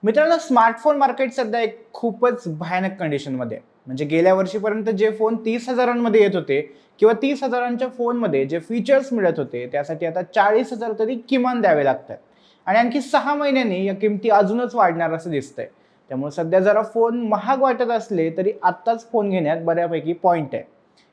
मित्रांनो, smartphone market सध्या एक खूपच भयानक कंडिशनमध्ये आहे. म्हणजे गेल्या वर्षीपर्यंत जे फोन 30,000मध्ये येत होते किंवा 30,000च्या फोनमध्ये जे फीचर्स मिळत होते त्यासाठी आता 40,000 तरी किमान द्यावे लागतात. आणि आणखी 6 महिन्यांनी या किमती अजूनच वाढणार असं दिसतंय. त्यामुळे सध्या जरा फोन महाग वाटत असले तरी आत्ताच फोन घेण्यात बऱ्यापैकी पॉईंट आहे.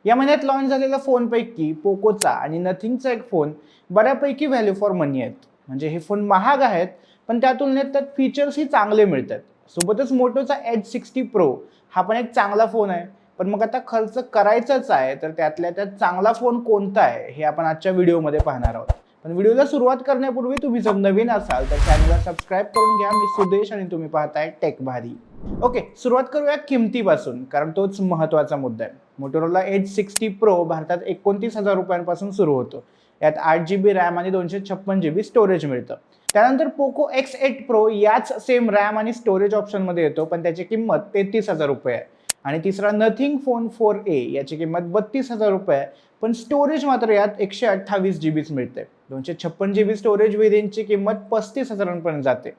या महिन्यात लॉन्च झालेल्या फोनपैकी पोकोचा आणि नथिंगचा एक फोन बऱ्यापैकी व्हॅल्यू फॉर मनी आहेत. म्हणजे हे फोन महाग आहेत, पण त्या तुलनेत त्यात फीचर्सही चांगले मिळतात. सोबतच मोटोचा H60 Pro हा पण एक चांगला फोन आहे. पण मग आता खर्च करायचाच आहे तर त्यातल्या त्यात चांगला फोन कोणता आहे हे आपण आजच्या व्हिडिओमध्ये पाहणार आहोत. पण व्हिडिओला सुरुवात करण्यापूर्वी तुम्ही जर नवीन असाल तर चॅनलला सबस्क्राईब करून घ्या. मी सुदेश आणि तुम्ही पाहताय टेक भारी. ओके, सुरुवात करूया किमतीपासून, कारण तोच महत्त्वाचा मुद्दा आहे. मोटोरोला H60 Pro भारतात 29,000 रुपयांपासून सुरू होतो. यात 8GB रॅम आणि 256GB स्टोरेज मिळतं. त्यानंतर पोको X8 Pro याच सेम रॅम आणि स्टोरेज ऑप्शनमध्ये येतो, पण त्याची किंमत 33,000 रुपये आहे. आणि तिसरा नथिंग फोन 4A याची किंमत 32,000 रुपये आहे, पण स्टोरेज मात्र यात 128GBच मिळते. 256GB स्टोरेज व्हेरियंटची किंमत 35,000पर्यंत जाते.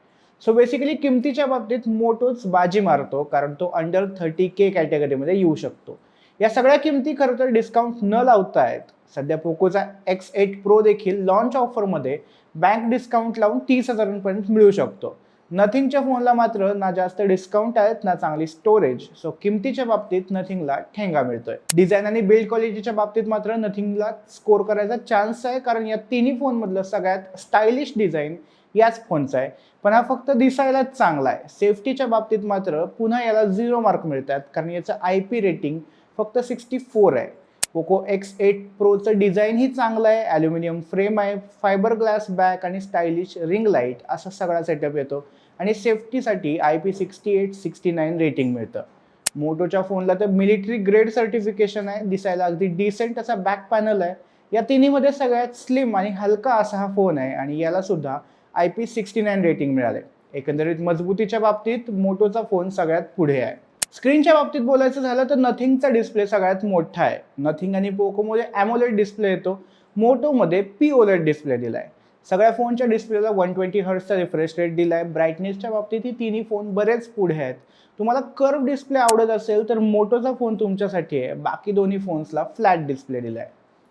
सो बेसिकली किमतीच्या बाबतीत मोटोच बाजी मारतो, कारण तो अंडर 30K कॅटेगरीमध्ये येऊ शकतो. या सगळ्या किमती खरं तर डिस्काउंट न लावता आहेत. सध्या पोकोचा X8 Pro देखील लॉन्च ऑफरमध्ये बँक डिस्काउंट लावून 30,000पर्यंत मिळू शकतो. नथिंगच्या फोनला मात्र ना जास्त डिस्काउंट आहेत ना चांगली स्टोरेज. सो किमतीच्या बाबतीत नथिंगला ठेंगा मिळतोय. डिझाईन आणि बिल्ड क्वालिटीच्या बाबतीत मात्र नथिंगला स्कोर करायचा चान्स आहे, कारण या तिन्ही फोनमधलं सगळ्यात स्टायलिश डिझाईन याच फोनचा आहे. पण हा फक्त दिसायलाच चांगला आहे. सेफ्टीच्या बाबतीत मात्र पुन्हा याला 0 मार्क मिळतात, कारण याचं IP रेटिंग फक्त 64 आहे. पोको X8 Proचं डिझाईन ही चांगलं आहे. ॲल्युमिनियम फ्रेम आहे, फायबर ग्लास बॅक आणि स्टायलिश रिंग लाईट असा सगळा सेटअप येतो. आणि सेफ्टीसाठी IP68 69 रेटिंग मिळतं. मोटोच्या फोनला तर मिलिटरी ग्रेड सर्टिफिकेशन आहे. दिसायला अगदी डिसेंट असा बॅक पॅनल आहे. या तिन्हीमध्ये सगळ्यात स्लिम आणि हलका असा हा फोन आहे आणि याला सुद्धा IP69 रेटिंग मिळाले. एकंदरीत मजबूतीच्या बाबतीत मोटोचा फोन सगळ्यात पुढे आहे. स्क्रीनच्या बाबतीत बोलायचं झालं तर नथिंगचा डिस्प्ले सगळ्यात मोठा आहे. नथिंग आणि पोकोमध्ये AMOLED डिस्प्ले येतो. मोटोमध्ये POLED डिस्प्ले दिलाय. सगळ्या फोनच्या डिस्प्लेला 120 हर्ट्जचा रिफ्रेश रेट दिलाय. ब्राईटनेसच्या बाबतीत ही तिन्ही फोन बरेच पुढे आहेत. तुम्हाला कर्व डिस्प्ले आवडत असेल तर मोटोचा फोन तुमच्यासाठी आहे. बाकी दोन्ही फोन्सला फ्लॅट डिस्प्ले दिलाय.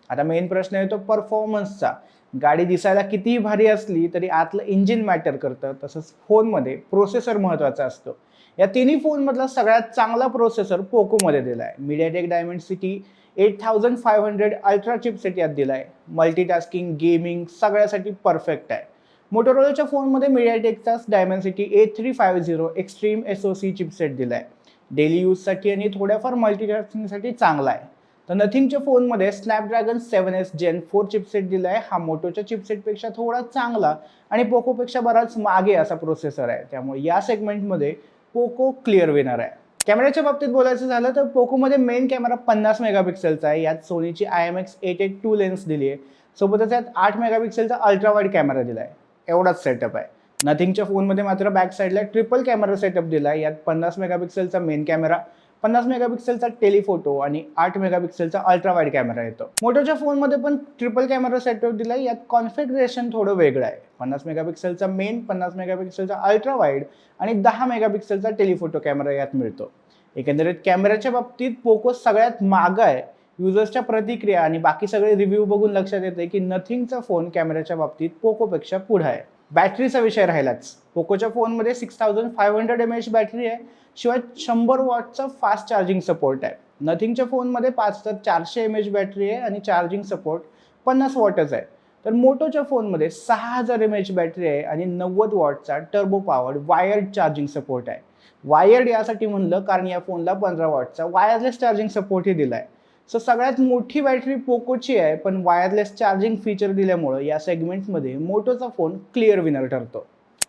आता मेन प्रश्न येतो परफॉर्मन्सचा. गाडी दिसायला कितीही भारी असली तरी आतलं इंजिन मॅटर करतं. तसंच फोनमध्ये प्रोसेसर महत्त्वाचा असतो. या तिन्ही फोनमधला सगळ्यात चांगला प्रोसेसर पोकोमध्ये दिलाय. MediaTek Dimensity 8500 अल्ट्रा चिपसेट यात दिलाय. मल्टीटास्किंग, गेमिंग सगळ्यासाठी परफेक्ट आहे. मोटोरोलाच्या फोनमध्ये MediaTekचाच Dimensity A350 extreme SoC chipset दिलाय. डेली यूजसाठी आणि थोड्याफार मल्टीटास्किंगसाठी चांगला आहे. तर नथिंगच्या फोनमध्ये Snapdragon 7S Gen 4 चिपसेट दिलाय. हा मोटोच्या चिपसेटपेक्षा थोडा चांगला आणि पोकोपेक्षा बराच मागे असा प्रोसेसर आहे. त्यामुळे या सेगमेंटमध्ये पोको क्लिअर विनर आहे. कॅमेऱ्याच्या बाबतीत बोलायचं झालं तर पोकोमध्ये मेन कॅमेरा 50 मेगापिक्सेलचा आहे. यात सोनीची IMX882 लेन्स दिली आहे. सोबतच यात 8 मेगापिक्सेलचा अल्ट्रा वाईड कॅमेरा दिलाय. एवढाच सेटअप आहे. नथिंगच्या फोनमध्ये मात्र बॅक साईडला ट्रिपल कॅमेरा सेटअप दिलाय. यात 50 मेगापिक्सेलचा मेन कॅमेरा, 50 मेगापिक्सेलचा टेलिफोटो आणि 8 मेगापिक्सेलचा अल्ट्रा वाईड कॅमेरा येतो. मोटोच्या फोनमध्ये पण ट्रिपल कॅमेरा सेटअप दिलाय. यात कॉन्फिगरेशन थोडं वेगळं आहे. 50 मेगापिक्सेलचा मेन, 50 मेगापिक्सेलचा अल्ट्रा वाईड आणि 10 मेगापिक्सेलचा टेलिफोटो कॅमेरा यात मिळतो. एकंदरीत कॅमेऱ्याच्या बाबतीत पोको सगळ्यात मागं आहे. युजर्सच्या प्रतिक्रिया आणि बाकी सगळे रिव्ह्यू बघून लक्षात येते की नथिंगचा फोन कॅमेऱ्याच्या बाबतीत पोकोपेक्षा पुढे आहे. बॅटरीचा विषय राहिलाच. पोकोच्या फोनमध्ये 6500 mAh बॅटरी आहे. शिवाय 100 वॉटचा फास्ट चार्जिंग सपोर्ट आहे. नथिंगच्या फोनमध्ये 5400 mAh बॅटरी आहे आणि चार्जिंग सपोर्ट 50 वॉटच आहे. तर मोटोच्या फोनमध्ये 6000 mAh बॅटरी आहे आणि 90 वॉटचा turbo powered wired charging support आहे. वायर्ड यासाठी म्हणलं कारण या फोनला 15 वॉटचा वायरलेस चार्जिंग सपोर्टही दिलाय. सो सगळ्यात मोठी बॅटरी पोकोची आहे, पण वायरलेस चार्जिंग फीचर दिल्यामुळे या सेगमेंटमध्ये मोटोचा फोन क्लिअर विनर ठरतो.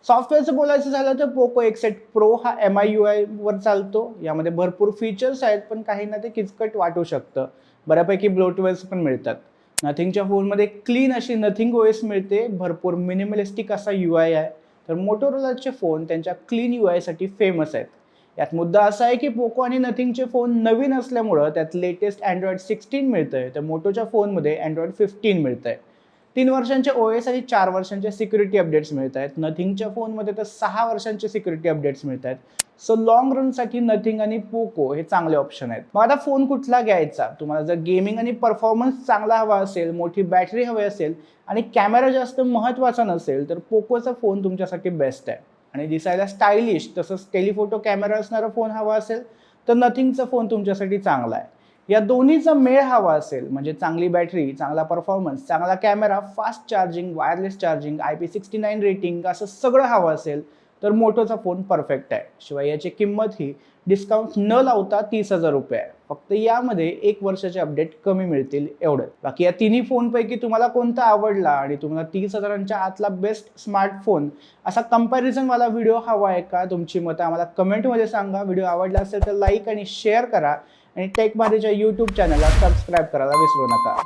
सॉफ्टवेअरचं बोलायचं झालं तर पोको X8 Pro हा MIUI वर चालतो. यामध्ये भरपूर फीचर्स आहेत, पण काहींना ते किचकट वाटू शकतं. बऱ्यापैकी ब्लोटवेअर्स पण मिळतात. नथिंगच्या फोनमध्ये क्लीन अशी नथिंग OS मिळते. भरपूर मिनिमलिस्टिक असा UI आहे. तर मोटोरोलाचे फोन त्यांच्या क्लीन UI साठी फेमस आहेत. यात मुद्दा असा आहे की पोको आणि नथिंगचे फोन नवीन असल्यामुळं त्यात लेटेस्ट Android 16 मिळतंय, तर मोटोच्या फोनमध्ये Android 15 मिळतंय. 3 वर्षांचे OS आणि 4 वर्षांचे सिक्युरिटी अपडेट्स मिळत आहेत. नथिंगच्या फोनमध्ये तर 6 वर्षांचे सिक्युरिटी अपडेट्स मिळत आहेत. सो लॉंग रनसाठी नथिंग आणि पोको हे चांगले ऑप्शन आहेत. मग आता फोन कुठला घ्यायचा? तुम्हाला जर गेमिंग आणि परफॉर्मन्स चांगला हवा असेल, मोठी बॅटरी हवी असेल आणि कॅमेरा जास्त महत्त्वाचा नसेल, तर पोकोचा फोन तुमच्यासाठी बेस्ट आहे. आणि दिसायला स्टायलिश तसंच टेलिफोटो कॅमेरा असणारा फोन हवा असेल तर नथिंगचा फोन तुमच्यासाठी चांगला आहे. या दोन्हीचा मेळ हवा असेल म्हणजे चांगली बॅटरी, चांगला परफॉर्मन्स, चांगला camera, fast charging, wireless charging, IP69 rating असं सगळं हवं असेल तर मोटोचा फोन परफेक्ट आहे. शिवाय याची किंमत ही डिस्काउंट न लावता 30,000 रुपये आहे. फक्त यामध्ये 1 वर्षाचे अपडेट कमी मिळतील एवढं. बाकी या तिन्ही फोनपैकी तुम्हाला कोणता आवडला आणि तुम्हाला 30,000च्या आतला बेस्ट स्मार्टफोन असा कंपॅरिझनवाला व्हिडिओ हवा आहे का? तुमची मतं आम्हाला कमेंटमध्ये सांगा. व्हिडिओ आवडला असेल तर लाईक आणि शेअर करा आणि टेक माझेच्या YouTube चॅनलला सबस्क्राईब करायला विसरू नका.